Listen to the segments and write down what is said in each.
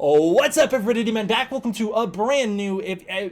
Oh, what's up everybody, man? Back. Welcome to a brand new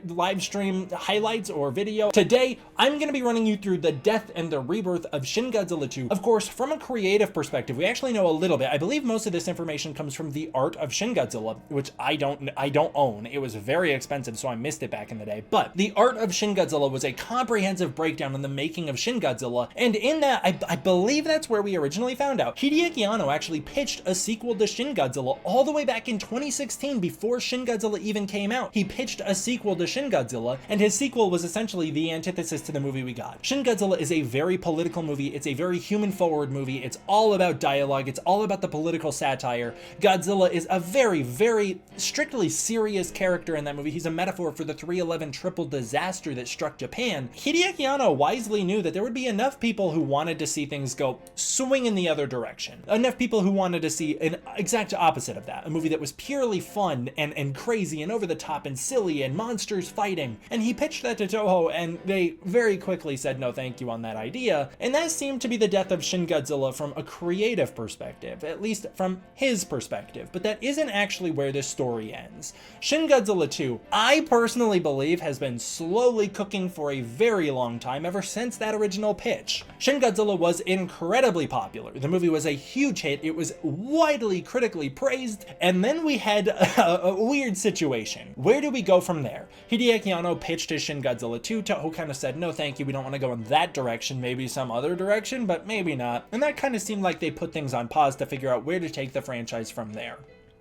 live stream highlights or video. Today, I'm going to be running you through the death and the rebirth of Shin Godzilla 2. Of course, from a creative perspective, we actually know a little bit. I believe most of this information comes from the art of Shin Godzilla, which I don't own. It was very expensive, so I missed it back in the day. But the art of Shin Godzilla was a comprehensive breakdown on the making of Shin Godzilla, and in that, I believe that's where we originally found out. Hideaki Anno actually pitched a sequel to Shin Godzilla all the way back in 2016, before Shin Godzilla even came out. He pitched a sequel to Shin Godzilla, and his sequel was essentially the antithesis to the movie we got. Shin Godzilla is a very political movie. It's a very human-forward movie. It's all about dialogue. It's all about the political satire. Godzilla is a very, very strictly serious character in that movie. He's a metaphor for the 3/11 triple disaster that struck Japan. Hideaki Anno wisely knew that there would be enough people who wanted to see things go swing in the other direction. Enough people who wanted to see an exact opposite of that. A movie that was purely fun and crazy and over the top and silly and monsters fighting. And he pitched that to Toho, and they very quickly said no thank you on that idea. And that seemed to be the death of Shin Godzilla from a creative perspective, at least from his perspective. But that isn't actually where this story ends. Shin Godzilla 2, I personally believe, has been slowly cooking for a very long time, ever since that original pitch. Shin Godzilla was incredibly popular. The movie was a huge hit. It was widely critically praised. And then we had a weird situation. Where do we go from there? Hideaki Anno pitched his Shin Godzilla 2. Toho kind of said, no thank you, we don't want to go in that direction, maybe some other direction, but maybe not. And that kind of seemed like they put things on pause to figure out where to take the franchise from there.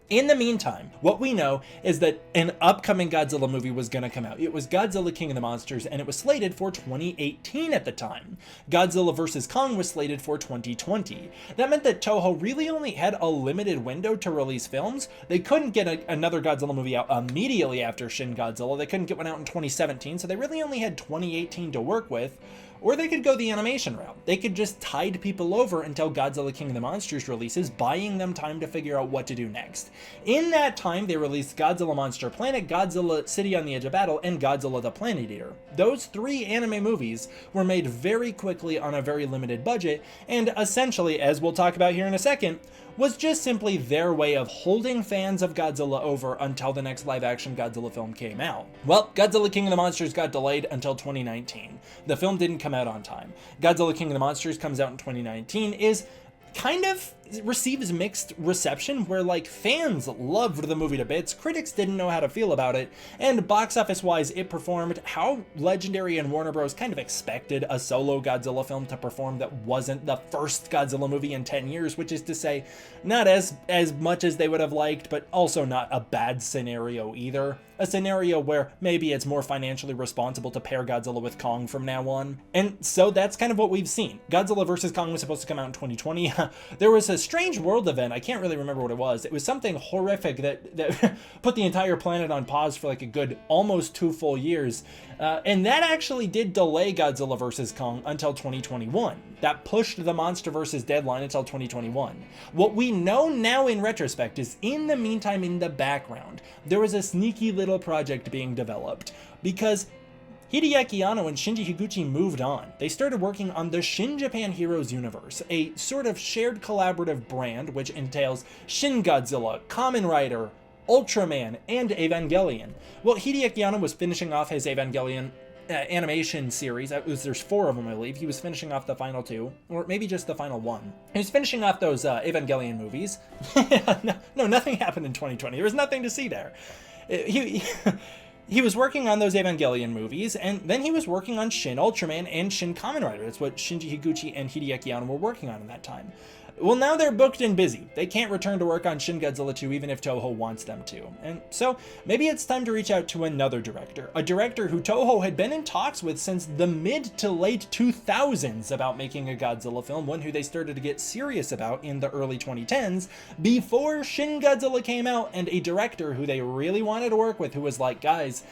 In the meantime, what we know is that an upcoming Godzilla movie was going to come out. It was Godzilla King of the Monsters, and it was slated for 2018 at the time. Godzilla vs. Kong was slated for 2020. That meant that Toho really only had a limited window to release films. They couldn't get another Godzilla movie out immediately after Shin Godzilla. They couldn't get one out in 2017, so they really only had 2018 to work with. Or they could go the animation route. They could just tide people over until Godzilla King of the Monsters releases, buying them time to figure out what to do next. In that time, they released Godzilla Monster Planet, Godzilla City on the Edge of Battle, and Godzilla the Planet Eater. Those three anime movies were made very quickly on a very limited budget, and essentially, as we'll talk about here in a second, was just simply their way of holding fans of Godzilla over until the next live-action Godzilla film came out. Well, Godzilla King of the Monsters got delayed until 2019. The film didn't come out on time. Godzilla King of the Monsters comes out in 2019, is kind of receives mixed reception, where like fans loved the movie to bits, critics didn't know how to feel about it, and box office wise it performed how Legendary and Warner Bros kind of expected a solo Godzilla film to perform that wasn't the first Godzilla movie in 10 years, which is to say not as much as they would have liked, but also not a bad scenario either. A scenario where maybe it's more financially responsible to pair Godzilla with Kong from now on. And so that's kind of what we've seen. Godzilla vs. Kong was supposed to come out in 2020. There was a Strange World event, I can't really remember what it was. It was something horrific that put the entire planet on pause for like a good almost 2 full years. And that actually did delay Godzilla vs. Kong until 2021. That pushed the MonsterVerse deadline until 2021. What we know now in retrospect is, in the meantime, in the background, there was a sneaky little project being developed, because Hideaki Anno and Shinji Higuchi moved on. They started working on the Shin Japan Heroes universe, a sort of shared collaborative brand which entails Shin Godzilla, Kamen Rider, Ultraman, and Evangelion. Well, Hideaki Anno was finishing off his Evangelion animation series. There's 4 of them, I believe. He was finishing off the final 2, or maybe just the final 1. He was finishing off those Evangelion movies. No, nothing happened in 2020. There was nothing to see there. He was working on those Evangelion movies, and then he was working on Shin Ultraman and Shin Kamen Rider. That's what Shinji Higuchi and Hideaki Anno were working on in that time. Well, now they're booked and busy. They can't return to work on Shin Godzilla 2 even if Toho wants them to. And so maybe it's time to reach out to another director. A director who Toho had been in talks with since the mid to late 2000s about making a Godzilla film, one who they started to get serious about in the early 2010s before Shin Godzilla came out, and a director who they really wanted to work with, who was like, guys,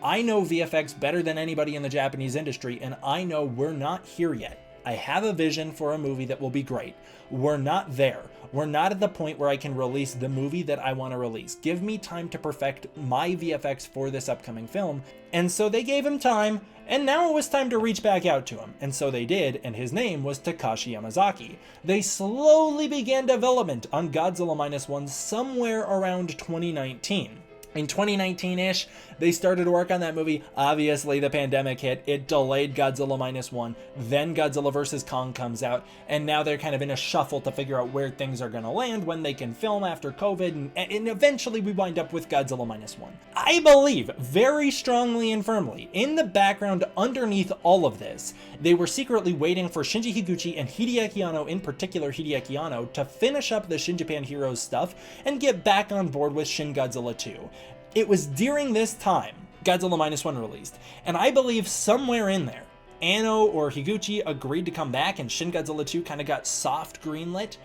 I know VFX better than anybody in the Japanese industry, and I know we're not here yet. I have a vision for a movie that will be great. We're not there. We're not at the point where I can release the movie that I want to release. Give me time to perfect my VFX for this upcoming film. And so they gave him time, and now it was time to reach back out to him. And so they did, and his name was Takashi Yamazaki. They slowly began development on Godzilla Minus One somewhere around 2019. In 2019-ish, they started to work on that movie. Obviously, the pandemic hit. It delayed Godzilla Minus One. Then Godzilla vs. Kong comes out. And now they're kind of in a shuffle to figure out where things are going to land, when they can film after COVID. And eventually, we wind up with Godzilla Minus One. I believe very strongly and firmly, in the background underneath all of this, they were secretly waiting for Shinji Higuchi and Hideaki Anno, in particular Hideaki Anno, to finish up the Shin Japan Heroes stuff and get back on board with Shin Godzilla 2. It was during this time Godzilla Minus One released, and I believe somewhere in there, Anno or Higuchi agreed to come back and Shin Godzilla 2 kind of got soft greenlit.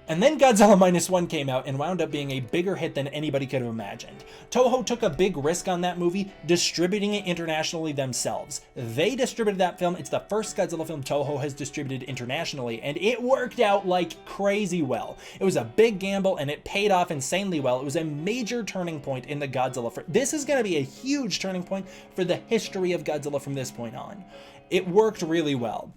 And then Godzilla Minus One came out and wound up being a bigger hit than anybody could have imagined. Toho took a big risk on that movie, distributing it internationally themselves. They distributed that film. It's the first Godzilla film Toho has distributed internationally, and it worked out like crazy well. It was a big gamble, and it paid off insanely well. It was a major turning point in the Godzilla. This is going to be a huge turning point for the history of Godzilla from this point on. It worked really well.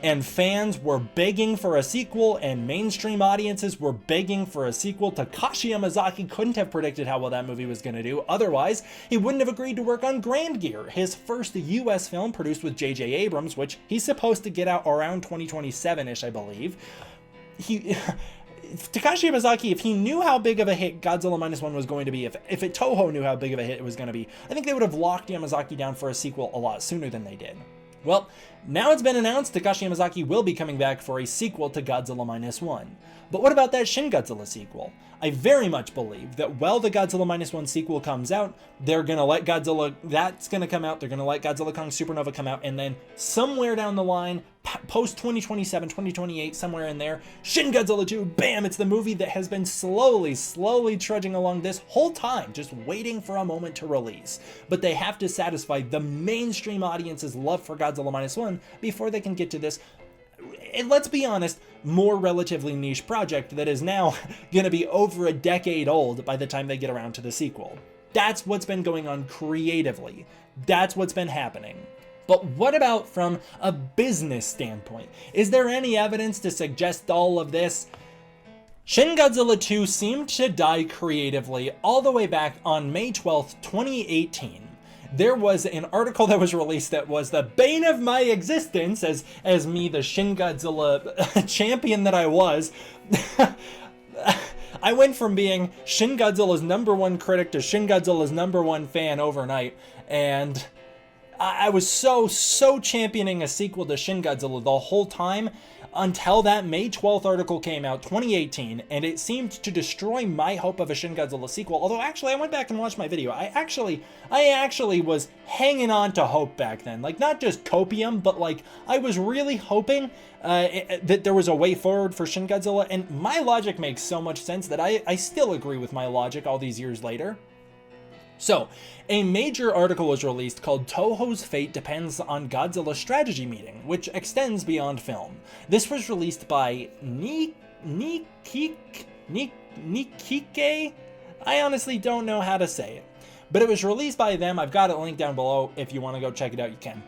And fans were begging for a sequel, and mainstream audiences were begging for a sequel. Takashi Yamazaki couldn't have predicted how well that movie was going to do. Otherwise, he wouldn't have agreed to work on Grand Gear, his first US film produced with J.J. Abrams, which he's supposed to get out around 2027-ish, I believe. Takashi Yamazaki, if he knew how big of a hit Godzilla Minus One was going to be, if Toho knew how big of a hit it was going to be, I think they would have locked Yamazaki down for a sequel a lot sooner than they did. Well, now it's been announced Takashi Yamazaki will be coming back for a sequel to Godzilla Minus One. But what about that Shin Godzilla sequel? I very much believe that while the Godzilla Minus One sequel comes out, they're going to let Godzilla, that's going to come out, they're going to let Godzilla Kong Supernova come out, and then somewhere down the line, post-2027, 2028, somewhere in there, Shin Godzilla 2, bam, it's the movie that has been slowly trudging along this whole time, just waiting for a moment to release. But they have to satisfy the mainstream audience's love for Godzilla Minus One before they can get to this, and let's be honest, more relatively niche project that is now going to be over a decade old by the time they get around to the sequel. That's what's been going on creatively. That's what's been happening. But what about from a business standpoint? Is there any evidence to suggest all of this? Shin Godzilla 2 seemed to die creatively all the way back on May 12th, 2018. There was an article that was released that was the bane of my existence as me, the Shin Godzilla champion that I was. I went from being Shin Godzilla's #1 critic to Shin Godzilla's #1 fan overnight, and I was so championing a sequel to Shin Godzilla the whole time until that May 12th article came out, 2018, and it seemed to destroy my hope of a Shin Godzilla sequel. Although actually, I went back and watched my video. I actually was hanging on to hope back then. Like, not just copium, but like, I was really hoping that there was a way forward for Shin Godzilla, and my logic makes so much sense that I still agree with my logic all these years later. So, a major article was released called Toho's Fate Depends on Godzilla's Strategy Meeting, which extends beyond film. This was released by Nikike? I honestly don't know how to say it. But it was released by them. I've got it linked down below. If you want to go check it out, you can.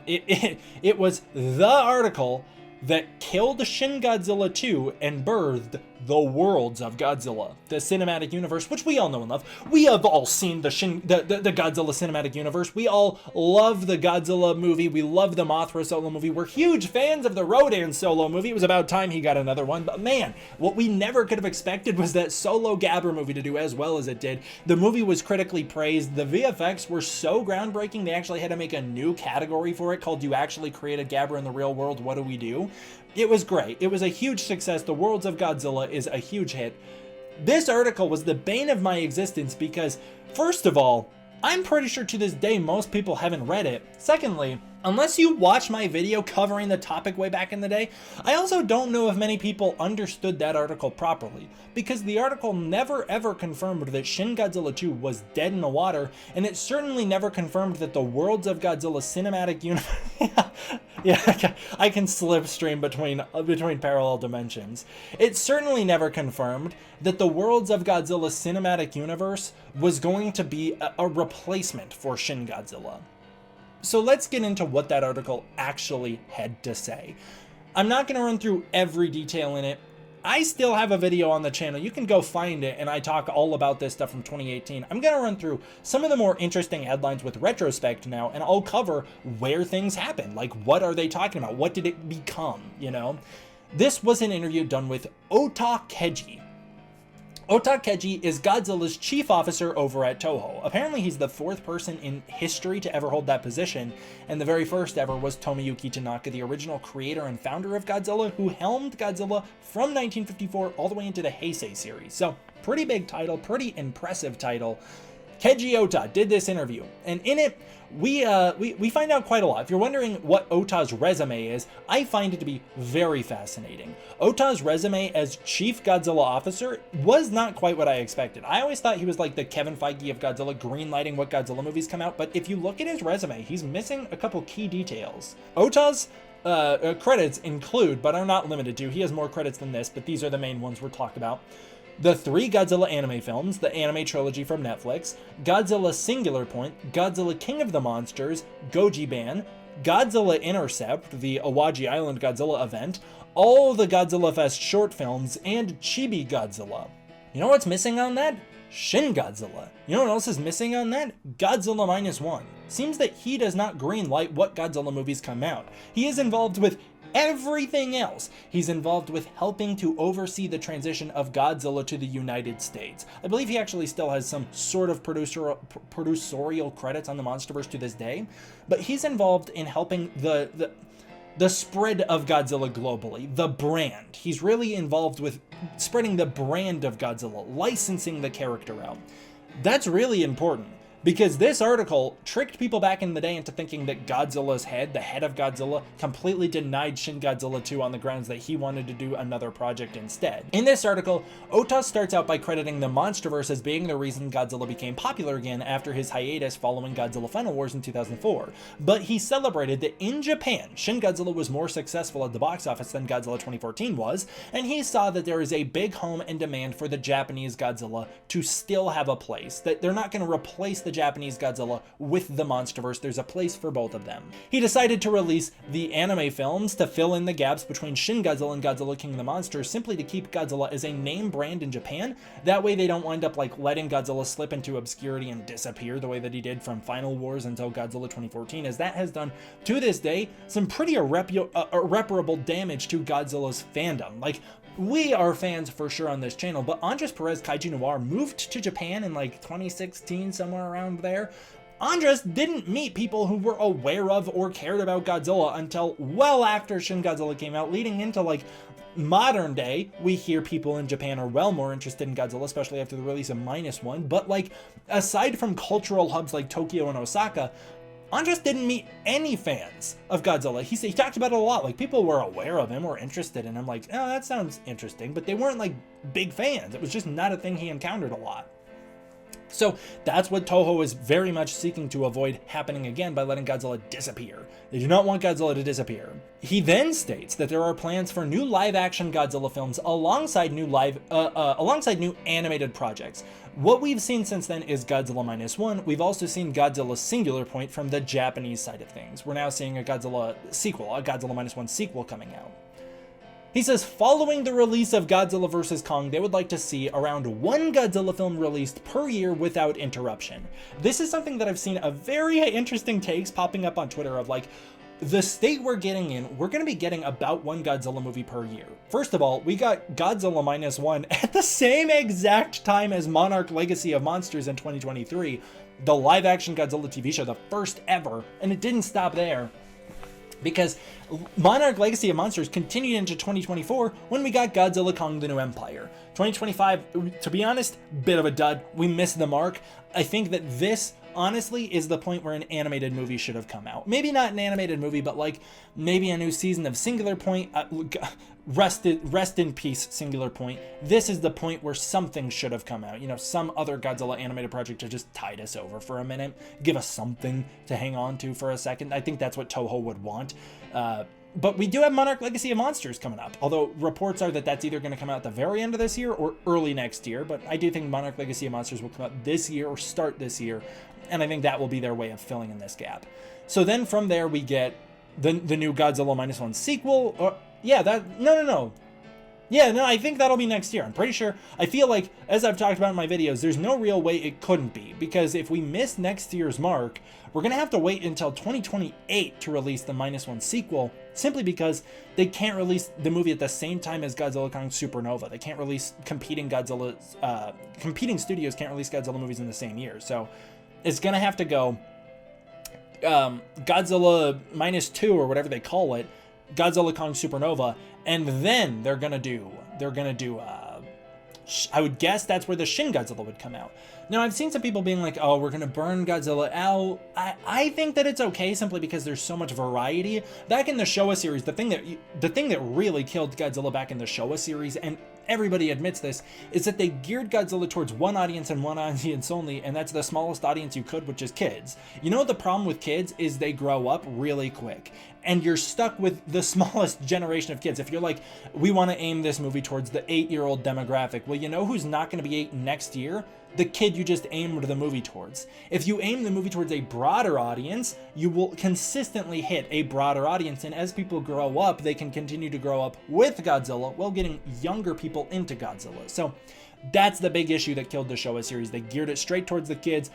It was the article that killed Shin Godzilla 2 and birthed the worlds of Godzilla, the cinematic universe, which we all know and love. We have all seen the Godzilla cinematic universe. We all love the Godzilla movie. We love the Mothra solo movie. We're huge fans of the Rodan solo movie. It was about time he got another one. But man, what we never could have expected was that solo Gabra movie to do as well as it did. The movie was critically praised. The VFX were so groundbreaking, they actually had to make a new category for it called You Actually Created Gabra in the Real World, What Do We Do? It was great. It was a huge success. The Worlds of Godzilla is a huge hit. This article was the bane of my existence because, first of all, I'm pretty sure to this day most people haven't read it. Secondly, Unless you watched my video covering the topic way back in the day, I also don't know if many people understood that article properly, because the article never ever confirmed that Shin Godzilla 2 was dead in the water, and it certainly never confirmed that the worlds of Godzilla cinematic universe... yeah, I can slipstream between parallel dimensions. It certainly never confirmed that the worlds of Godzilla cinematic universe was going to be a replacement for Shin Godzilla. So let's get into what that article actually had to say. I'm not going to run through every detail in it. I still have a video on the channel. You can go find it, and I talk all about this stuff from 2018. I'm going to run through some of the more interesting headlines with retrospect now, and I'll cover where things happen. Like, what are they talking about? What did it become, you know? This was an interview done with Ota Keiji. Ota Keiji is Godzilla's chief officer over at Toho. Apparently he's the 4th person in history to ever hold that position, and the very first ever was Tomoyuki Tanaka, the original creator and founder of Godzilla, who helmed Godzilla from 1954 all the way into the Heisei series. So, pretty big title, pretty impressive title. Keiji Ota did this interview, and in it, we find out quite a lot. If you're wondering what Ota's resume is, I find it to be very fascinating. Ota's resume as Chief Godzilla Officer was not quite what I expected. I always thought he was like the Kevin Feige of Godzilla, greenlighting what Godzilla movies come out, but if you look at his resume, he's missing a couple key details. Ota's credits include, but are not limited to, he has more credits than this, but these are the main ones we're talking about. The 3 Godzilla anime films, the anime trilogy from Netflix, Godzilla Singular Point, Godzilla King of the Monsters, Gojiban, Godzilla Intercept, the Awaji Island Godzilla event, all the Godzilla Fest short films, and Chibi Godzilla. You know what's missing on that? Shin Godzilla. You know what else is missing on that? Godzilla Minus One. Seems that he does not greenlight what Godzilla movies come out. He is involved with everything else. He's involved with helping to oversee the transition of Godzilla to the United States. I believe he actually still has some sort of producerial credits on the Monsterverse to this day, but he's involved in helping the spread of Godzilla globally, the brand. He's really involved with spreading the brand of Godzilla, licensing the character out. That's really important, because this article tricked people back in the day into thinking that Godzilla's head, the head of Godzilla, completely denied Shin Godzilla 2 on the grounds that he wanted to do another project instead. In this article, Ota starts out by crediting the Monsterverse as being the reason Godzilla became popular again after his hiatus following Godzilla Final Wars in 2004. But he celebrated that in Japan, Shin Godzilla was more successful at the box office than Godzilla 2014 was, and he saw that there is a big home and demand for the Japanese Godzilla to still have a place, that they're not going to replace the Japanese Godzilla with the Monsterverse. There's a place for both of them. He decided to release the anime films to fill in the gaps between Shin Godzilla and Godzilla King of the Monsters, simply to keep Godzilla as a name brand in Japan. That way they don't wind up like letting Godzilla slip into obscurity and disappear the way that he did from Final Wars until Godzilla 2014, as that has done to this day some pretty irreparable damage to Godzilla's fandom. Like, we are fans for sure on this channel, but Andres Perez Kaiju Noir moved to Japan in like 2016, somewhere around there. Andres didn't meet people who were aware of or cared about Godzilla until well after Shin Godzilla came out, leading into like modern day. We hear people in Japan are well more interested in Godzilla, especially after the release of Minus One, but like aside from cultural hubs like Tokyo and Osaka, Andres didn't meet any fans of Godzilla. He talked about it a lot. Like, people were aware of him or interested in him. Like, oh, that sounds interesting. But they weren't, like, big fans. It was just not a thing he encountered a lot. So that's what Toho is very much seeking to avoid happening again by letting Godzilla disappear. They do not want Godzilla to disappear. He then states that there are plans for new live-action Godzilla films alongside new animated projects. What we've seen since then is Godzilla Minus One. We've also seen Godzilla Singular Point from the Japanese side of things. We're now seeing a Godzilla sequel, a Godzilla Minus One sequel coming out. He says, following the release of Godzilla vs. Kong, they would like to see around 1 Godzilla film released per year without interruption. This is something that I've seen a very interesting takes popping up on Twitter of like, the state we're getting in, we're going to be getting about 1 Godzilla movie per year. First of all, we got Godzilla Minus One at the same exact time as Monarch Legacy of Monsters in 2023, the live-action Godzilla TV show, the first ever, and it didn't stop there. Because Monarch Legacy of Monsters continued into 2024 when we got Godzilla Kong the New Empire. 2025, to be honest, bit of a dud. We missed the mark. I think that this honestly is the point where an animated movie should have come out. Maybe not an animated movie, but like maybe a new season of Singular Point. Rest in peace, Singular Point. This is the point where something should have come out. You know, some other Godzilla animated project to just tide us over for a minute, give us something to hang on to for a second. I think that's what Toho would want. But we do have Monarch Legacy of Monsters coming up, although reports are that that's either going to come out at the very end of this year or early next year. But I do think Monarch Legacy of Monsters will come out this year or start this year, and I think that will be their way of filling in this gap. So then from there we get the new Godzilla Minus One sequel. Or yeah, I think that'll be next year. I'm pretty sure. I feel like, as I've talked about in my videos, there's no real way it couldn't be, because if we miss next year's mark, we're going to have to wait until 2028 to release the Minus One sequel, simply because they can't release the movie at the same time as Godzilla Kong Supernova. They can't release competing studios can't release Godzilla movies in the same year. So it's going to have to go Godzilla Minus 2 or whatever they call it, Godzilla Kong Supernova, and then they're gonna do I would guess that's where the Shin Godzilla would come out. Now, I've seen some people being like, oh, we're gonna burn Godzilla out. I think that it's okay, simply because there's so much variety. Back in the Showa series, the thing that really killed Godzilla back in the Showa series, and everybody admits this, is that they geared Godzilla towards one audience and one audience only, and that's the smallest audience you could, which is kids. You know, the problem with kids is they grow up really quick, and you're stuck with the smallest generation of kids. If you're like, we want to aim this movie towards the 8-year-old demographic, well, you know who's not going to be 8 next year? The kid you just aimed the movie towards. If you aim the movie towards a broader audience, you will consistently hit a broader audience, and as people grow up, they can continue to grow up with Godzilla while getting younger people into Godzilla. So that's the big issue that killed the Showa series. They geared it straight towards the kids,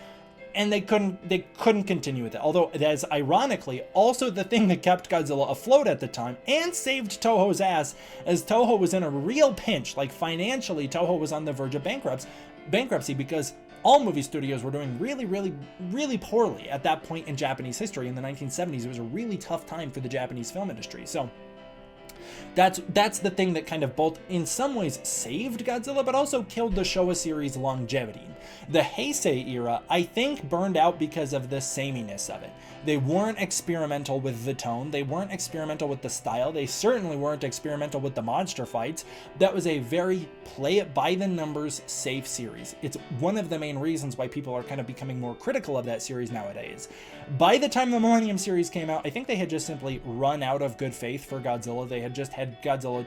and they couldn't continue with it. Although that is ironically also the thing that kept Godzilla afloat at the time and saved Toho's ass, as Toho was in a real pinch. Like, financially, Toho was on the verge of bankruptcy, because all movie studios were doing really poorly at that point in Japanese history. In the 1970s, it was a really tough time for the Japanese film industry. So that's the thing that kind of both in some ways saved Godzilla, but also killed the Showa series' longevity. The Heisei era, I think, burned out because of the sameness of it. They weren't experimental with the tone, they weren't experimental with the style, they certainly weren't experimental with the monster fights. That was a very play-it-by-the-numbers safe series. It's one of the main reasons why people are kind of becoming more critical of that series nowadays. By the time the Millennium series came out, I think they had just simply run out of good faith for Godzilla. They had just had Godzilla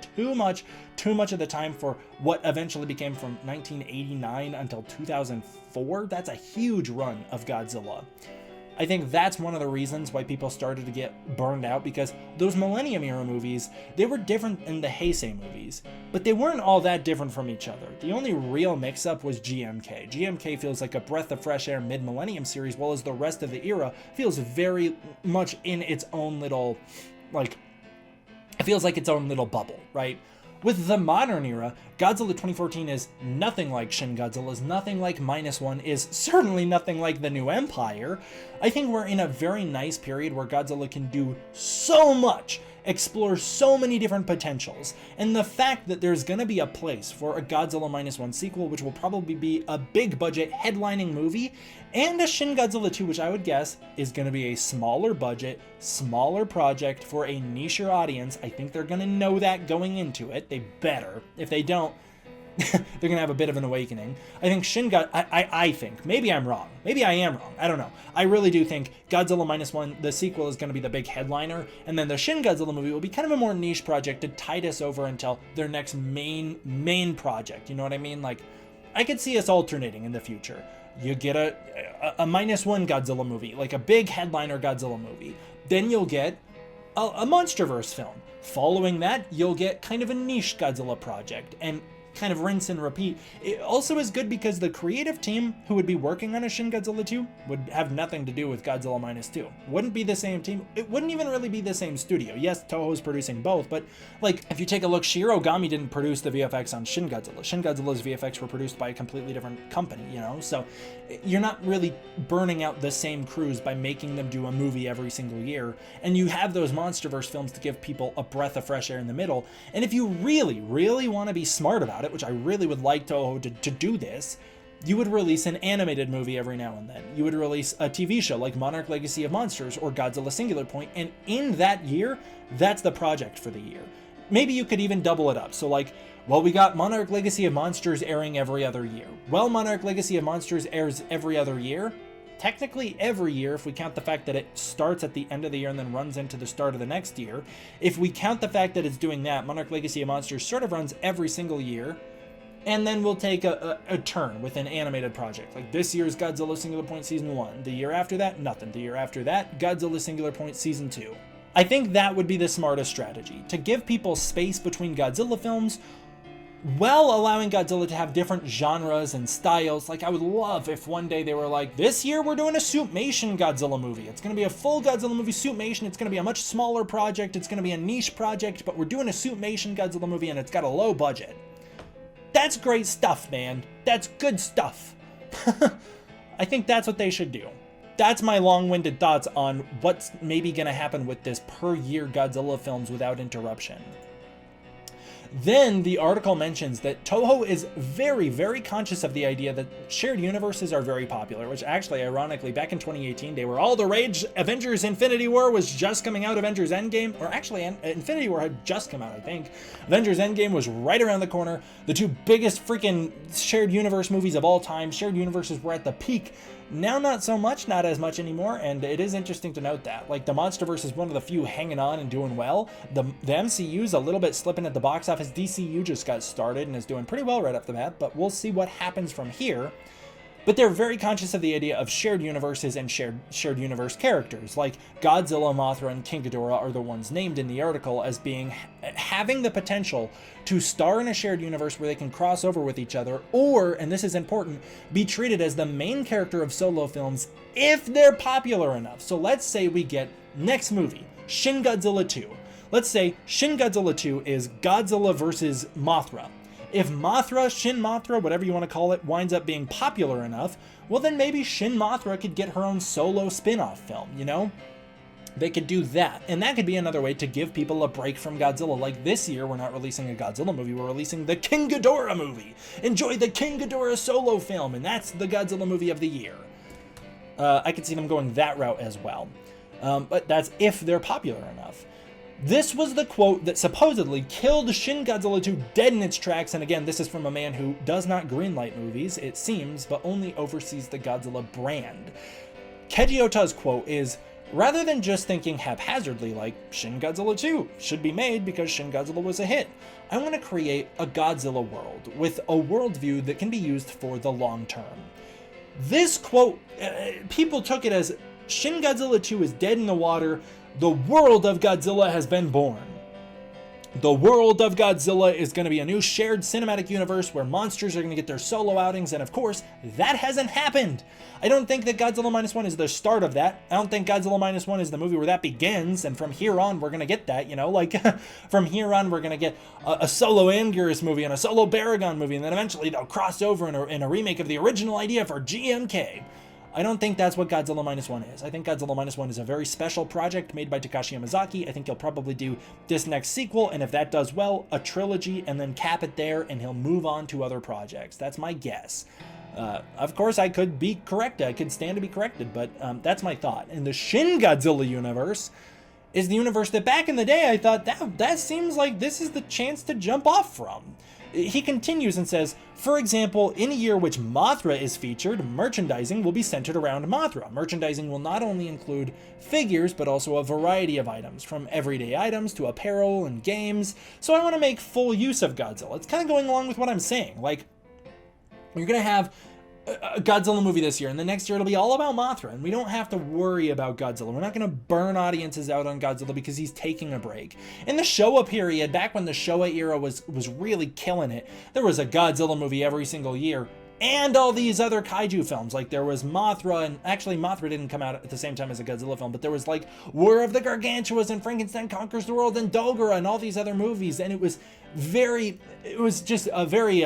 too much of the time for what eventually became, from 1989 until 2004. That's a huge run of Godzilla. I think that's one of the reasons why people started to get burned out, because those Millennium era movies, they were different than the Heisei movies, but they weren't all that different from each other. The only real mix-up was GMK. GMK feels like a breath of fresh air mid-Millennium series, while as the rest of the era feels very much in its own little, like, it feels like its own little bubble, right? With the modern era, Godzilla 2014 is nothing like Shin Godzilla, is nothing like Minus One, is certainly nothing like the New Empire. I think we're in a very nice period where Godzilla can do so much, explore so many different potentials, and the fact that there's gonna be a place for a Godzilla Minus One sequel, which will probably be a big budget headlining movie, and a Shin Godzilla 2, which I would guess is gonna be a smaller budget, smaller project for a nicher audience. I think they're gonna know that going into it. They better. If they don't, they're gonna have a bit of an awakening. I think I think, maybe I'm wrong, maybe I am wrong, I don't know. I really do think Godzilla Minus One, the sequel, is gonna be the big headliner, and then the Shin Godzilla movie will be kind of a more niche project to tide us over until their next main project. You know what I mean? Like, I could see us alternating in the future. You get a Minus One Godzilla movie, like a big headliner Godzilla movie. Then you'll get a MonsterVerse film. Following that, you'll get kind of a niche Godzilla project, and kind of rinse and repeat. It also is good because the creative team who would be working on a Shin Godzilla 2 would have nothing to do with Godzilla Minus 2. Wouldn't be the same team. It wouldn't even really be the same studio. Yes, Toho's producing both, but like, if you take a look, Shirogami didn't produce the VFX on Shin Godzilla. Shin Godzilla's VFX were produced by a completely different company, you know? So you're not really burning out the same crews by making them do a movie every single year. And you have those MonsterVerse films to give people a breath of fresh air in the middle. And if you really want to be smart about it, which I really would like Toho to do this, You would release an animated movie every now and then. You would release a TV show like Monarch Legacy of Monsters or Godzilla Singular Point, and in that year, that's the project for the year. Maybe you could even double it up. So like, well, we got Monarch Legacy of Monsters airing every other year. Well, Monarch Legacy of Monsters airs every other year. Technically every year, if we count the fact that it starts at the end of the year and then runs into the start of the next year. If we count the fact that it's doing that, Monarch Legacy of Monsters sort of runs every single year. And then we'll take a turn with an animated project. Like this year's Godzilla Singular Point Season 1. The year after that, nothing. The year after that, Godzilla Singular Point Season 2. I think that would be the smartest strategy. To give people space between Godzilla films, while allowing Godzilla to have different genres and styles. Like I would love if one day they were like, this year we're doing a Suitmation Godzilla movie. It's going to be a full Godzilla movie, Suitmation. It's going to be a much smaller project. It's going to be a niche project, but we're doing a Suitmation Godzilla movie and it's got a low budget. That's great stuff, man. That's good stuff. I think that's what they should do. That's my long-winded thoughts on what's maybe going to happen with this per year Godzilla films without interruption. Then the article mentions that Toho is very, very conscious of the idea that shared universes are very popular, which actually, ironically, back in 2018, they were all the rage. Avengers Infinity War was just coming out, Avengers Endgame, or actually Infinity War had just come out, I think. Avengers Endgame was right around the corner. The two biggest freaking shared universe movies of all time. Shared universes were at the peak. Now not so much, not as much anymore, and it is interesting to note that. Like, the MonsterVerse is one of the few hanging on and doing well. The MCU's a little bit slipping at the box office. DCU just got started and is doing pretty well right off the bat, but we'll see what happens from here. But they're very conscious of the idea of shared universes and shared universe characters, like Godzilla, Mothra, and King Ghidorah are the ones named in the article as having the potential to star in a shared universe where they can cross over with each other, or, and this is important, be treated as the main character of solo films if they're popular enough. So let's say we get next movie, Shin Godzilla 2. Let's say Shin Godzilla 2 is Godzilla versus Mothra. If Mothra, Shin Mothra, whatever you want to call it, winds up being popular enough, well then maybe Shin Mothra could get her own solo spin-off film, you know? They could do that, and that could be another way to give people a break from Godzilla. Like this year, we're not releasing a Godzilla movie, we're releasing the King Ghidorah movie. Enjoy the King Ghidorah solo film, and that's the Godzilla movie of the year. I could see them going that route as well, but that's if they're popular enough. This was the quote that supposedly killed Shin Godzilla 2 dead in its tracks, and again, this is from a man who does not greenlight movies, it seems, but only oversees the Godzilla brand. Keiji Ota's quote is, rather than just thinking haphazardly like Shin Godzilla 2 should be made because Shin Godzilla was a hit, I want to create a Godzilla world with a worldview that can be used for the long term. This quote, people took it as Shin Godzilla 2 is dead in the water. The world of Godzilla has been born. The world of Godzilla is going to be a new shared cinematic universe where monsters are going to get their solo outings, and of course, that hasn't happened. I don't think that Godzilla Minus One is the start of that. I don't think Godzilla Minus One is the movie where that begins, and from here on, we're going to get that, you know? Like, from here on, we're going to get a solo Anguirus movie and a solo Baragon movie, and then eventually they'll cross over in a remake of the original idea for GMK. I don't think that's what Godzilla Minus One is. I think Godzilla Minus One is a very special project made by Takashi Yamazaki. I think he'll probably do this next sequel, and if that does well, a trilogy, and then cap it there, and he'll move on to other projects. That's my guess. Of course, I could be corrected. I could stand to be corrected, but that's my thought. And the Shin Godzilla universe is the universe that back in the day I thought that seems like this is the chance to jump off from. He continues and says, for example, in a year which Mothra is featured, merchandising will be centered around Mothra. Merchandising will not only include figures, but also a variety of items, from everyday items to apparel and games. So I want to make full use of Godzilla. It's kind of going along with what I'm saying. Like, you're going to have a Godzilla movie this year, and the next year it'll be all about Mothra, and we don't have to worry about Godzilla. We're not going to burn audiences out on Godzilla because he's taking a break. In the Showa period, back when the Showa era was really killing it, there was a Godzilla movie every single year, and all these other kaiju films. Like, there was Mothra, and actually Mothra didn't come out at the same time as a Godzilla film, but there was like War of the Gargantuas and Frankenstein Conquers the World and Dogora and all these other movies, and it was just a very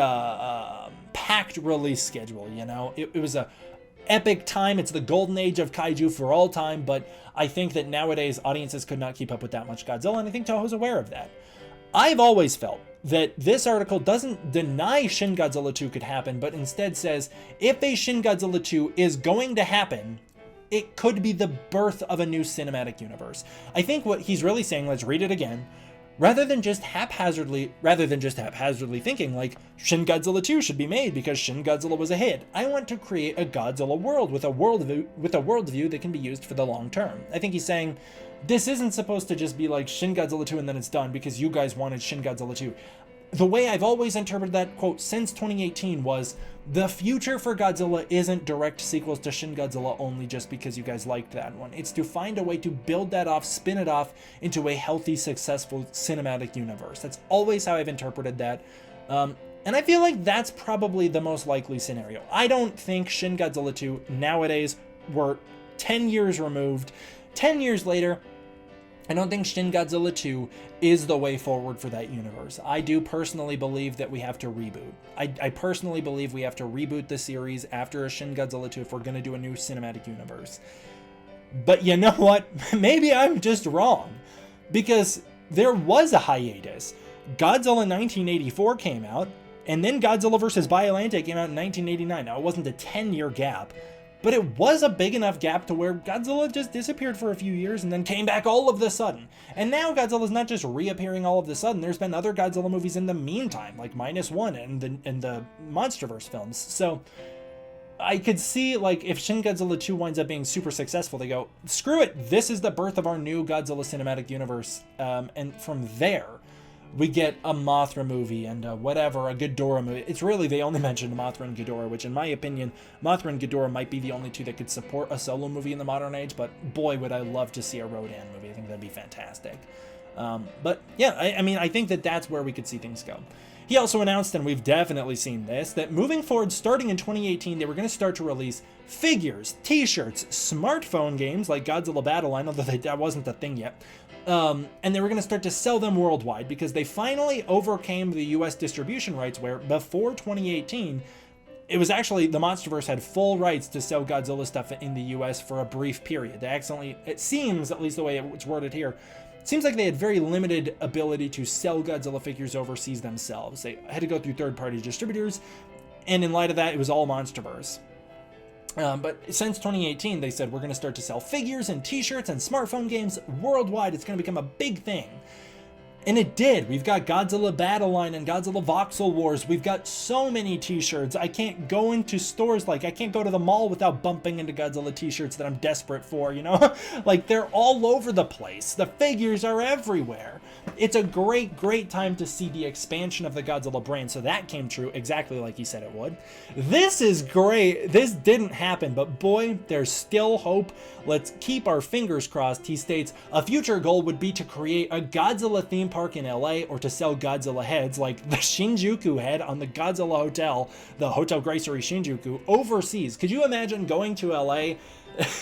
packed release schedule, you know? It was a epic time. It's the golden age of kaiju for all time, but I think that nowadays audiences could not keep up with that much Godzilla, and I think Toho's aware of that. I've always felt, that this article doesn't deny Shin Godzilla 2 could happen, but instead says if a Shin Godzilla 2 is going to happen, it could be the birth of a new cinematic universe. I think what he's really saying, let's read it again, rather than just haphazardly thinking like Shin Godzilla 2 should be made because Shin Godzilla was a hit. I want to create a Godzilla world with a worldview that can be used for the long term. I think he's saying this isn't supposed to just be like Shin Godzilla 2 and then it's done because you guys wanted Shin Godzilla 2. The way I've always interpreted that quote since 2018 was the future for Godzilla isn't direct sequels to Shin Godzilla only just because you guys liked that one. It's to find a way to build that off, spin it off into a healthy, successful cinematic universe. That's always how I've interpreted that. And I feel like that's probably the most likely scenario. I don't think Shin Godzilla 2 nowadays, we're 10 years removed. 10 years later, I don't think Shin Godzilla 2 is the way forward for that universe. I do personally believe that we have to reboot. I personally believe we have to reboot the series after a Shin Godzilla 2 if we're going to do a new cinematic universe. But you know what? Maybe I'm just wrong. Because there was a hiatus. Godzilla 1984 came out, and then Godzilla vs. Biollante came out in 1989. Now, it wasn't a 10-year gap, but it was a big enough gap to where Godzilla just disappeared for a few years and then came back all of the sudden. And now Godzilla's not just reappearing all of the sudden. There's been other Godzilla movies in the meantime, like Minus One and the MonsterVerse films. So I could see, like, if Shin Godzilla 2 winds up being super successful, they go, screw it, this is the birth of our new Godzilla cinematic universe. And from there, we get a Mothra movie and a Ghidorah movie. It's really, they only mentioned Mothra and Ghidorah, which in my opinion, Mothra and Ghidorah might be the only two that could support a solo movie in the modern age, but boy, would I love to see a Rodan movie. I think that'd be fantastic. But yeah, I mean, I think that that's where we could see things go. He also announced, and we've definitely seen this, that moving forward, starting in 2018, they were going to start to release figures, t-shirts, smartphone games like Godzilla Battle Line, although that wasn't a thing yet. And they were going to start to sell them worldwide because they finally overcame the US distribution rights where before 2018, it was actually the MonsterVerse had full rights to sell Godzilla stuff in the US for a brief period. They accidentally, it seems, at least the way it's worded here, it seems like they had very limited ability to sell Godzilla figures overseas themselves. They had to go through third-party distributors, and in light of that, it was all MonsterVerse. But since 2018, they said, we're going to start to sell figures and t-shirts and smartphone games worldwide. It's going to become a big thing. And it did. We've got Godzilla Battle Line and Godzilla Voxel Wars. We've got so many t-shirts. I can't go into stores, like I can't go to the mall without bumping into Godzilla t-shirts that I'm desperate for, you know? Like they're all over the place. The figures are everywhere. It's a great, great time to see the expansion of the Godzilla brand. So that came true exactly like he said it would. This is great. This didn't happen, but boy, there's still hope. Let's keep our fingers crossed. He states, a future goal would be to create a Godzilla theme park in LA or to sell Godzilla heads like the Shinjuku head on the Godzilla Hotel, the Hotel Gracery Shinjuku, overseas. Could you imagine going to LA?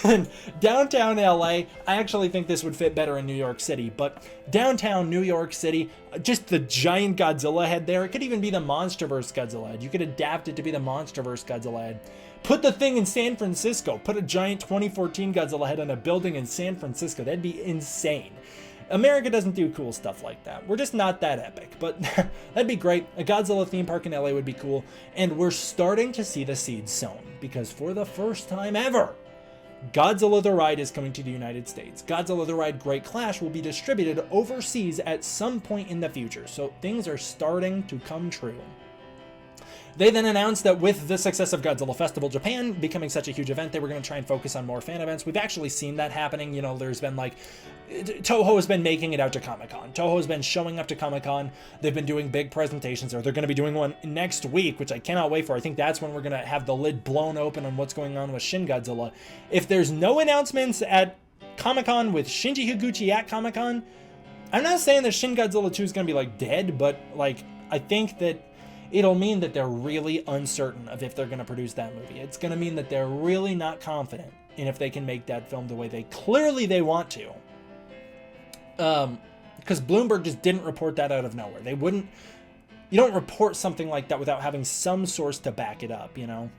And downtown LA, I actually think this would fit better in New York City, but downtown New York City, just the giant Godzilla head there. It could even be the MonsterVerse Godzilla head. You could adapt it to be the MonsterVerse Godzilla head. Put the thing in San Francisco. Put a giant 2014 Godzilla head on a building in San Francisco. That'd be insane. America doesn't do cool stuff like that. We're just not that epic, but that'd be great. A Godzilla theme park in LA would be cool. And we're starting to see the seeds sown because for the first time ever, Godzilla the Ride is coming to the United States. Godzilla the Ride Great Clash will be distributed overseas at some point in the future, so things are starting to come true. They then announced that with the success of Godzilla Festival Japan becoming such a huge event, they were going to try and focus on more fan events. We've actually seen that happening. You know, there's been like, Toho has been making it out to Comic-Con. Toho has been showing up to Comic-Con. They've been doing big presentations, or they're going to be doing one next week, which I cannot wait for. I think that's when we're going to have the lid blown open on what's going on with Shin Godzilla. If there's no announcements at Comic-Con with Shinji Higuchi at Comic-Con, I'm not saying that Shin Godzilla 2 is going to be like dead, but like, I think that it'll mean that they're really uncertain of if they're going to produce that movie. It's going to mean that they're really not confident in if they can make that film the way they want to. Because Bloomberg just didn't report that out of nowhere. You don't report something like that without having some source to back it up, you know?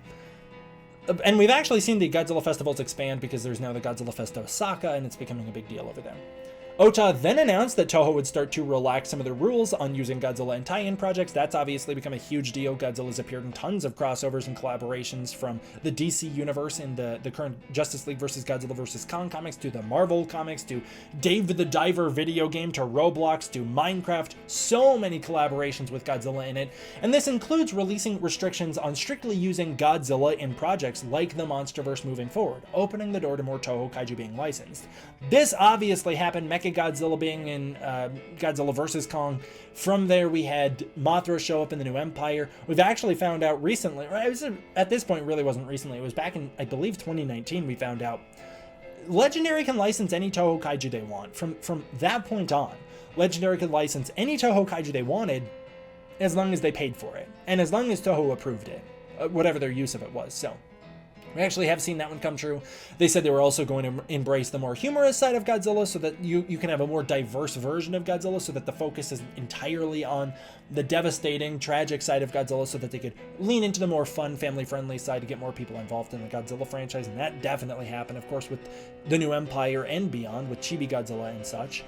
And we've actually seen the Godzilla festivals expand because there's now the Godzilla Fest Osaka, and it's becoming a big deal over there. Ota then announced that Toho would start to relax some of the rules on using Godzilla in tie-in projects. That's obviously become a huge deal. Godzilla's appeared in tons of crossovers and collaborations, from the DC universe in the current Justice League vs. Godzilla vs. Kong comics, to the Marvel comics, to Dave the Diver video game, to Roblox, to Minecraft. So many collaborations with Godzilla in it. And this includes releasing restrictions on strictly using Godzilla in projects like the MonsterVerse moving forward, opening the door to more Toho kaiju being licensed. This obviously happened. Godzilla being in Godzilla vs. Kong. From there, we had Mothra show up in the New Empire. We've actually found out recently, or at this point, it really wasn't recently, it was back in, I believe, 2019, we found out Legendary can license any Toho kaiju they want. From that point on, Legendary could license any Toho kaiju they wanted as long as they paid for it, and as long as Toho approved it, whatever their use of it was. So we actually have seen that one come true. They said they were also going to embrace the more humorous side of Godzilla, so that you can have a more diverse version of Godzilla, so that the focus is entirely on the devastating, tragic side of Godzilla, so that they could lean into the more fun, family-friendly side to get more people involved in the Godzilla franchise. And that definitely happened, of course, with the New Empire and beyond, with Chibi Godzilla and such.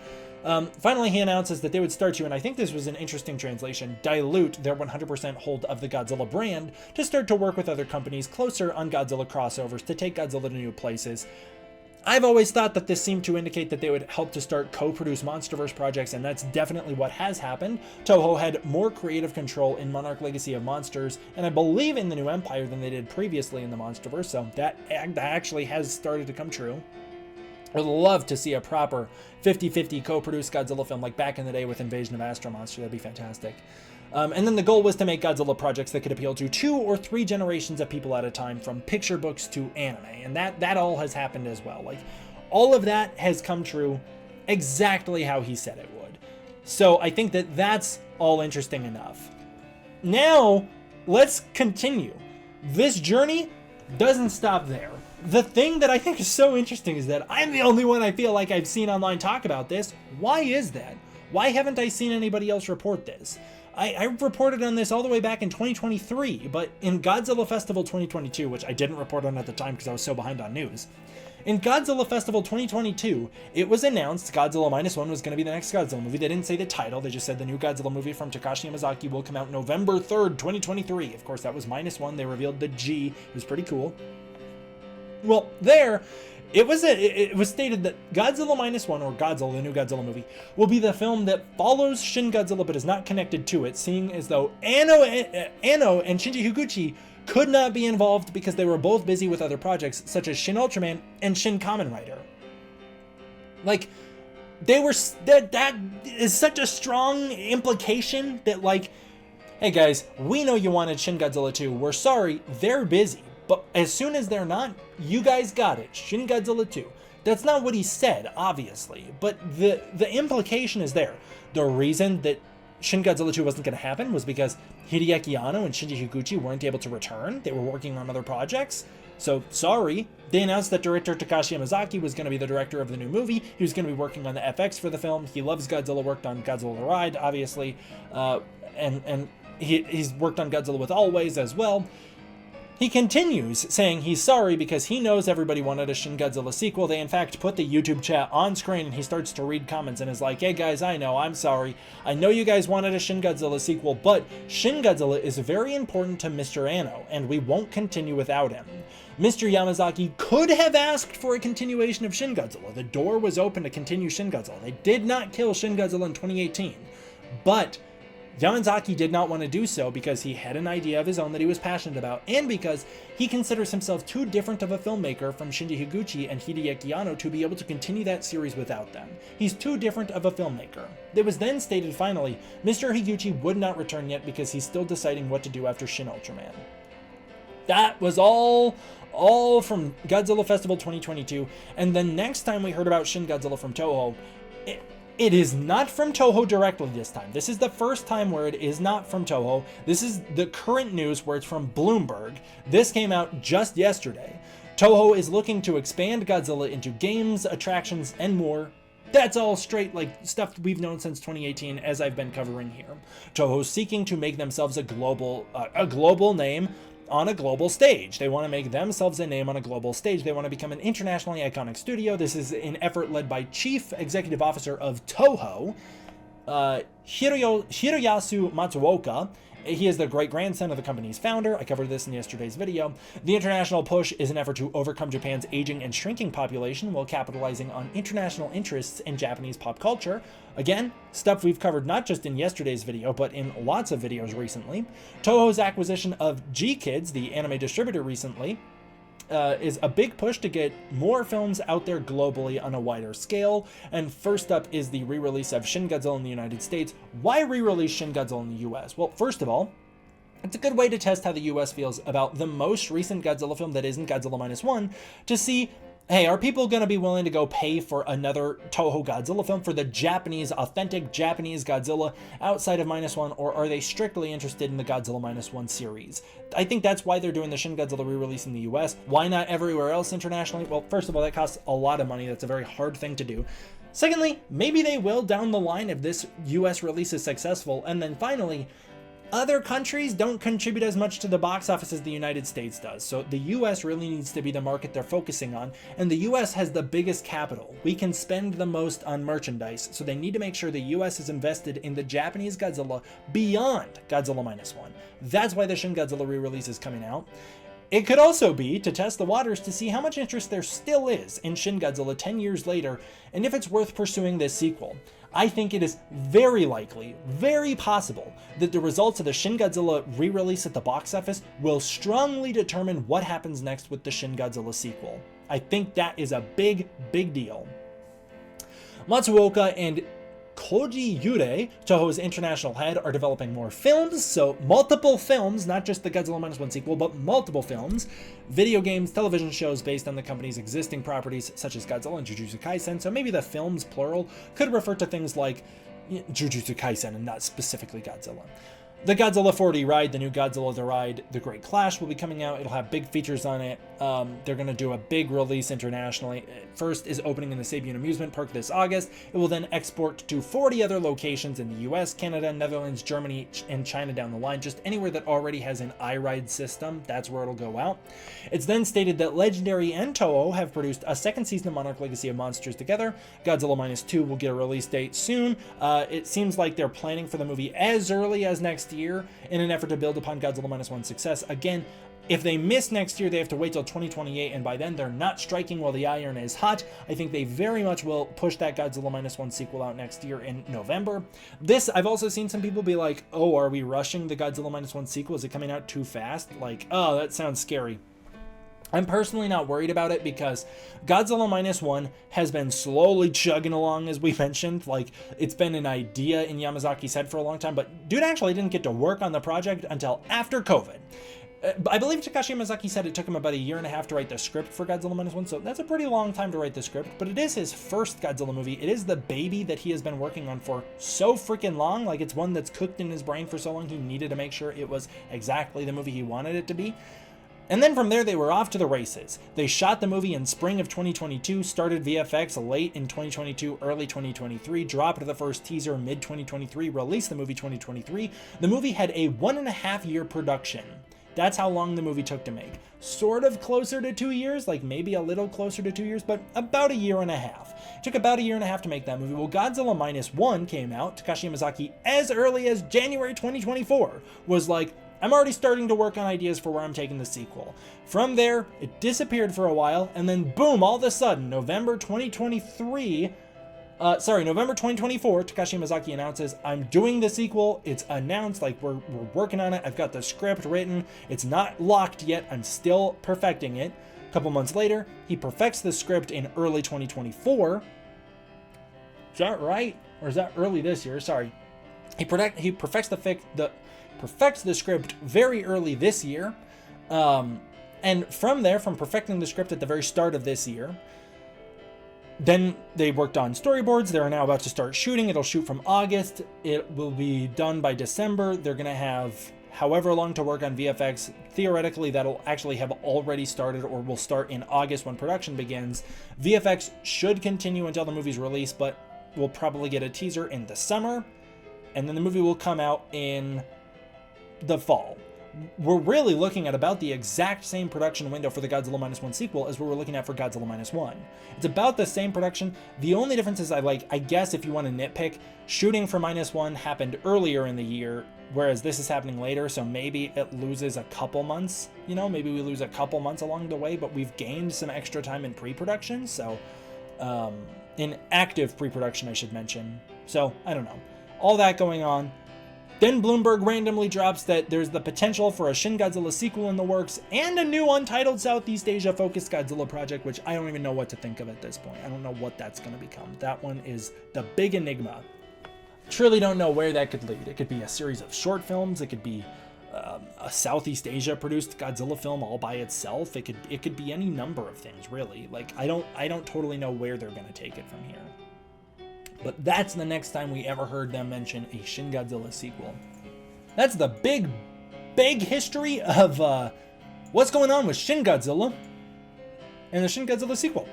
Finally, he announces that they would start to, and I think this was an interesting translation, dilute their 100% hold of the Godzilla brand to start to work with other companies closer on Godzilla crossovers to take Godzilla to new places. I've always thought that this seemed to indicate that they would help to start co-produce MonsterVerse projects, and that's definitely what has happened. Toho had more creative control in Monarch Legacy of Monsters, and I believe in the New Empire, than they did previously in the MonsterVerse, so that actually has started to come true. I would love to see a proper 50-50 co-produced Godzilla film like back in the day with Invasion of Astro Monster. That'd be fantastic. And then the goal was to make Godzilla projects that could appeal to 2 or 3 generations of people at a time, from picture books to anime. And that all has happened as well. Like, all of that has come true exactly how he said it would. So I think that that's all interesting enough. Now, let's continue. This journey doesn't stop there. The thing that I think is so interesting is that I'm the only one I feel like I've seen online talk about this. Why is that? Why haven't I seen anybody else report this? I reported on this all the way back in 2023, but in Godzilla Festival 2022, which I didn't report on at the time because I was so behind on news. In Godzilla Festival 2022, it was announced Godzilla Minus One was going to be the next Godzilla movie. They didn't say the title, they just said the new Godzilla movie from Takashi Yamazaki will come out November 3rd, 2023. Of course, that was Minus One. They revealed the G. It was pretty cool. Well, there, it was stated that Godzilla Minus One, or Godzilla, the new Godzilla movie, will be the film that follows Shin Godzilla but is not connected to it, seeing as though Anno and Shinji Higuchi could not be involved because they were both busy with other projects such as Shin Ultraman and Shin Kamen Rider. Like, they were, that is such a strong implication that, like, hey guys, we know you wanted Shin Godzilla 2, we're sorry, they're busy. But as soon as they're not, you guys got it. Shin Godzilla 2. That's not what he said, obviously, but the implication is there. The reason that Shin Godzilla 2 wasn't going to happen was because Hideaki Anno and Shinji Higuchi weren't able to return. They were working on other projects. So, sorry. They announced that director Takashi Yamazaki was going to be the director of the new movie. He was going to be working on the FX for the film. He loves Godzilla, worked on Godzilla the Ride, obviously, and he's worked on Godzilla with Always as well. He continues saying he's sorry because he knows everybody wanted a Shin Godzilla sequel. They in fact put the YouTube chat on screen, and he starts to read comments and is like, hey guys, I know, I'm sorry. I know you guys wanted a Shin Godzilla sequel, but Shin Godzilla is very important to Mr. Anno, and we won't continue without him. Mr. Yamazaki could have asked for a continuation of Shin Godzilla. The door was open to continue Shin Godzilla. They did not kill Shin Godzilla in 2018, but Yamazaki did not want to do so because he had an idea of his own that he was passionate about, and because he considers himself too different of a filmmaker from Shinji Higuchi and Hideaki Anno to be able to continue that series without them. He's too different of a filmmaker. It was then stated finally, Mr. Higuchi would not return yet because he's still deciding what to do after Shin Ultraman. That was all from Godzilla Festival 2022, and the next time we heard about Shin Godzilla from Toho, it is not from Toho directly this time. This is the first time where it is not from Toho. This is the current news where it's from Bloomberg. This came out just yesterday. Toho is looking to expand Godzilla into games, attractions, and more. That's all straight, like, stuff we've known since 2018, as I've been covering here. Toho's seeking to make themselves a global name, on a global stage. They want to make themselves a name on a global stage. They want to become an internationally iconic studio. This is an effort led by Chief Executive Officer of Toho, Hiroyasu Matsuoka. He is the great-grandson of the company's founder. I covered this in yesterday's video. The international push is an effort to overcome Japan's aging and shrinking population while capitalizing on international interests in Japanese pop culture. Again, stuff we've covered not just in yesterday's video, but in lots of videos recently. Toho's acquisition of G-Kids, the anime distributor recently, is a big push to get more films out there globally on a wider scale. And first up is the re-release of Shin Godzilla in the United States. Why re-release Shin Godzilla in the US? Well, first of all, it's a good way to test how the US feels about the most recent Godzilla film that isn't Godzilla Minus One, to see, hey, are people going to be willing to go pay for another Toho Godzilla film, for the Japanese, authentic Japanese Godzilla outside of Minus One, or are they strictly interested in the Godzilla Minus One series? I think that's why they're doing the Shin Godzilla re-release in the US. Why not everywhere else internationally? Well, first of all, that costs a lot of money. That's a very hard thing to do. Secondly, maybe they will down the line if this US release is successful. And then finally, other countries don't contribute as much to the box office as the United States does, so the US really needs to be the market they're focusing on, and the US has the biggest capital. We can spend the most on merchandise, so they need to make sure the US is invested in the Japanese Godzilla beyond Godzilla Minus One. That's why the Shin Godzilla re-release is coming out. It could also be to test the waters to see how much interest there still is in Shin Godzilla 10 years later, and if it's worth pursuing this sequel. I think it is very likely, very possible, that the results of the Shin Godzilla re-release at the box office will strongly determine what happens next with the Shin Godzilla sequel. I think that is a big, big deal. Matsuoka and Koji Yurei, Toho's international head, are developing more films, so multiple films, not just the Godzilla Minus One sequel, but multiple films, video games, television shows based on the company's existing properties, such as Godzilla and Jujutsu Kaisen, so maybe the films, plural, could refer to things like Jujutsu Kaisen and not specifically Godzilla. The Godzilla 4D ride, the new Godzilla the Ride, The Great Clash will be coming out. It'll have big features on it. They're going to do a big release internationally. First is opening in the Sabian Amusement Park this August. It will then export to 40 other locations in the US, Canada, Netherlands, Germany, and China down the line. Just anywhere that already has an iRide system, that's where it'll go out. It's then stated that Legendary and Toho have produced a second season of Monarch Legacy of Monsters together. Godzilla Minus 2 will get a release date soon. It seems like they're planning for the movie as early as next year in an effort to build upon Godzilla Minus One's success. Again, if they miss next year, they have to wait till 2028, and by then they're not striking while the iron is hot. I think they very much will push that Godzilla Minus One sequel out next year in November. This, I've also seen some people be like, oh, are we rushing the Godzilla Minus One sequel? Is it coming out too fast? Like, oh, that sounds scary. I'm personally not worried about it because Godzilla Minus One has been slowly chugging along, as we mentioned. Like, it's been an idea in Yamazaki's head for a long time, but dude actually didn't get to work on the project until after COVID. I believe Takashi Yamazaki said it took him about 1.5 years to write the script for Godzilla Minus One, so that's a pretty long time to write the script, but it is his first Godzilla movie. It is the baby that he has been working on for so freaking long. Like, it's one that's cooked in his brain for so long, he needed to make sure it was exactly the movie he wanted it to be. And then from there, they were off to the races. They shot the movie in spring of 2022, started VFX late in 2022, early 2023, dropped the first teaser mid-2023, released the movie 2023. The movie had a 1.5-year production. That's how long the movie took to make. Sort of closer to 2 years, like maybe a little closer to 2 years, but about 1.5 years. It took about 1.5 years to make that movie. Well, Godzilla Minus One came out. Takashi Yamazaki, as early as January 2024, was like, I'm already starting to work on ideas for where I'm taking the sequel. From there, it disappeared for a while, and then boom, all of a sudden, November 2024, Takashi Yamazaki announces, I'm doing the sequel. It's announced, like we're working on it. I've got the script written. It's not locked yet. I'm still perfecting it. A couple months later, he perfects the script in early 2024. Is that right? Or is that early this year? Sorry. He perfects the script very early this year. And from there, from perfecting the script at the very start of this year, then they worked on storyboards. They're now about to start shooting. It'll shoot from August. It will be done by December. They're going to have however long to work on VFX. Theoretically, that'll actually have already started or will start in August when production begins. VFX should continue until the movie's released, but we'll probably get a teaser in the summer. And then the movie will come out in the fall. we're really looking at about the exact same production window for the Godzilla Minus One sequel as we were looking at for Godzilla Minus One. It's about the same production. The only difference is I guess if you want to nitpick, shooting for Minus One happened earlier in the year, whereas this is happening later, so maybe it loses a couple months, you know, maybe we lose a couple months along the way, but we've gained some extra time in pre-production, so, in active pre-production, I should mention. So, I don't know. All that going on. Then Bloomberg randomly drops that there's the potential for a Shin Godzilla sequel in the works and a new untitled Southeast Asia focused Godzilla project, which I don't even know what to think of at this point. I don't know what that's going to become. That one is the big enigma. Truly don't know where that could lead. It could be a series of short films. It could be a Southeast Asia produced Godzilla film all by itself. It could be any number of things, really. Like I don't totally know where they're going to take it from here. But that's the next time we ever heard them mention a Shin Godzilla sequel. That's the big history of what's going on with Shin Godzilla and the Shin Godzilla sequel.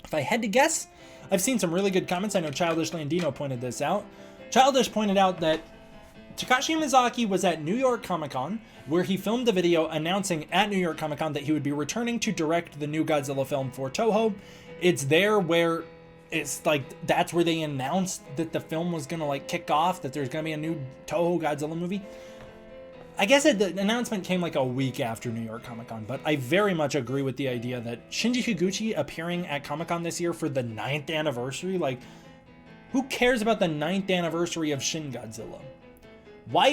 If I had to guess, I've seen some really good comments. I know Childish Landino pointed this out. Childish pointed out that Takashi Mizaki was at New York Comic Con, where he filmed a video announcing at New York Comic Con that he would be returning to direct the new Godzilla film for Toho. It's there where it's like, that's where they announced that the film was gonna like kick off, that there's gonna be a new Toho Godzilla movie. I guess the announcement came like a week after New York Comic Con, but I very much agree with the idea that Shinji Higuchi appearing at Comic Con this year for the 9th anniversary, like, who cares about the 9th anniversary of Shin Godzilla? Why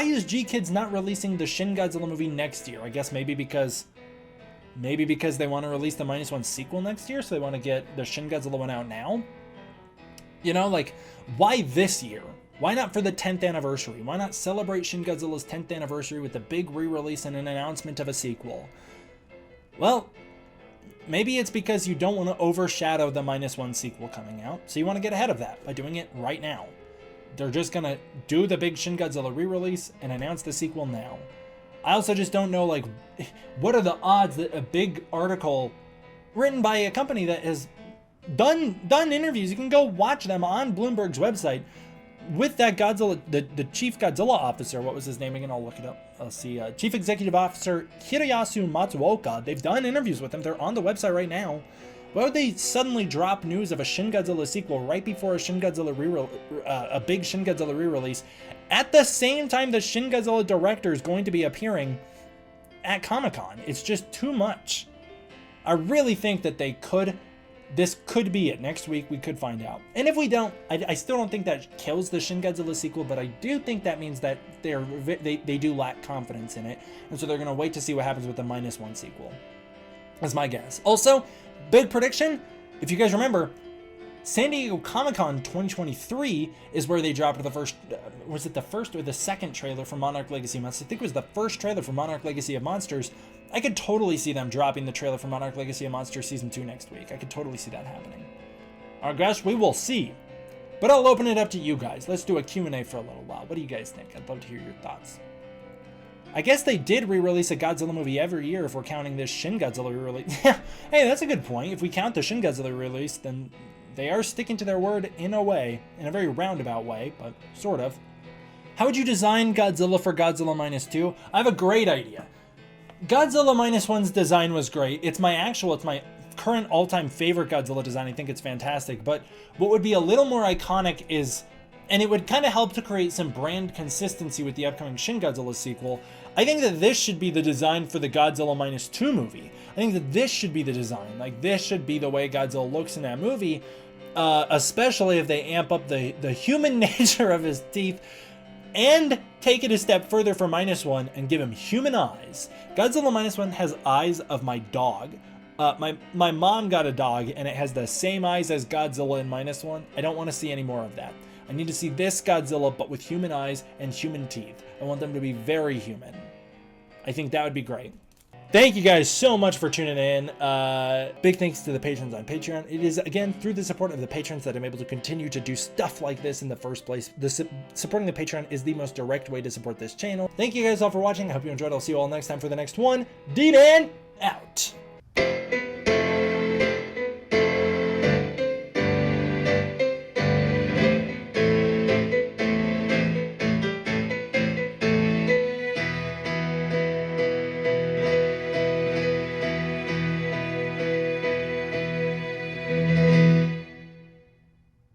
is G-Kids not releasing the Shin Godzilla movie next year? I guess maybe because they want to release the Minus One sequel next year, so they want to get the Shin Godzilla one out now? You know, like, why this year? Why not for the 10th anniversary? Why not celebrate Shin Godzilla's 10th anniversary with a big re-release and an announcement of a sequel? Well, maybe it's because you don't want to overshadow the Minus One sequel coming out, so you want to get ahead of that by doing it right now. They're just going to do the big Shin Godzilla re-release and announce the sequel now. I also just don't know, like, what are the odds that a big article written by a company that has done interviews, you can go watch them on Bloomberg's website, with that Godzilla, the chief Godzilla officer, what was his name again? I'll look it up. I'll see. Chief Executive Officer Hiroyasu Matsuoka. They've done interviews with him. They're on the website right now. Why would they suddenly drop news of a Shin Godzilla sequel right before a big Shin Godzilla re-release, at the same time the Shin Godzilla director is going to be appearing at Comic-Con? It's just too much. I really think that this could be it. Next week, we could find out. And if we don't, I still don't think that kills the Shin Godzilla sequel, but I do think that means that they do lack confidence in it. And so they're going to wait to see what happens with the Minus One sequel. That's my guess. Also, big prediction, if you guys remember, San Diego Comic-Con 2023 is where they dropped the first, was it the first or the second trailer for Monarch Legacy of Monsters? I think it was the first trailer for Monarch Legacy of Monsters. I could totally see them dropping the trailer for Monarch Legacy of Monsters Season 2 next week. I could totally see that happening. Alright guys, we will see. But I'll open it up to you guys. Let's do a Q&A for a little while. What do you guys think? I'd love to hear your thoughts. I guess they did re-release a Godzilla movie every year if we're counting this Shin Godzilla re-release. Hey, that's a good point. If we count the Shin Godzilla re-release, then they are sticking to their word in a way, in a very roundabout way, but sort of. How would you design Godzilla for Godzilla Minus 2? I have a great idea. Godzilla Minus One's design was great. It's my current all-time favorite Godzilla design. I think it's fantastic. But what would be a little more iconic is, and it would kind of help to create some brand consistency with the upcoming Shin Godzilla sequel, I think that this should be the design for the Godzilla Minus 2 movie. I think that this should be the design. Like, this should be the way Godzilla looks in that movie, especially if they amp up the human nature of his teeth and take it a step further for Minus One and give him human eyes. Godzilla Minus One has eyes of my dog. My mom got a dog and it has the same eyes as Godzilla in Minus One. I don't want to see any more of that. I need to see this Godzilla, but with human eyes and human teeth. I want them to be very human. I think that would be great. Thank you guys so much for tuning in. Big thanks to the patrons on Patreon. It is, again, through the support of the patrons that I'm able to continue to do stuff like this in the first place. Supporting the Patreon is the most direct way to support this channel. Thank you guys all for watching. I hope you enjoyed. I'll see you all next time for the next one. D-Man out.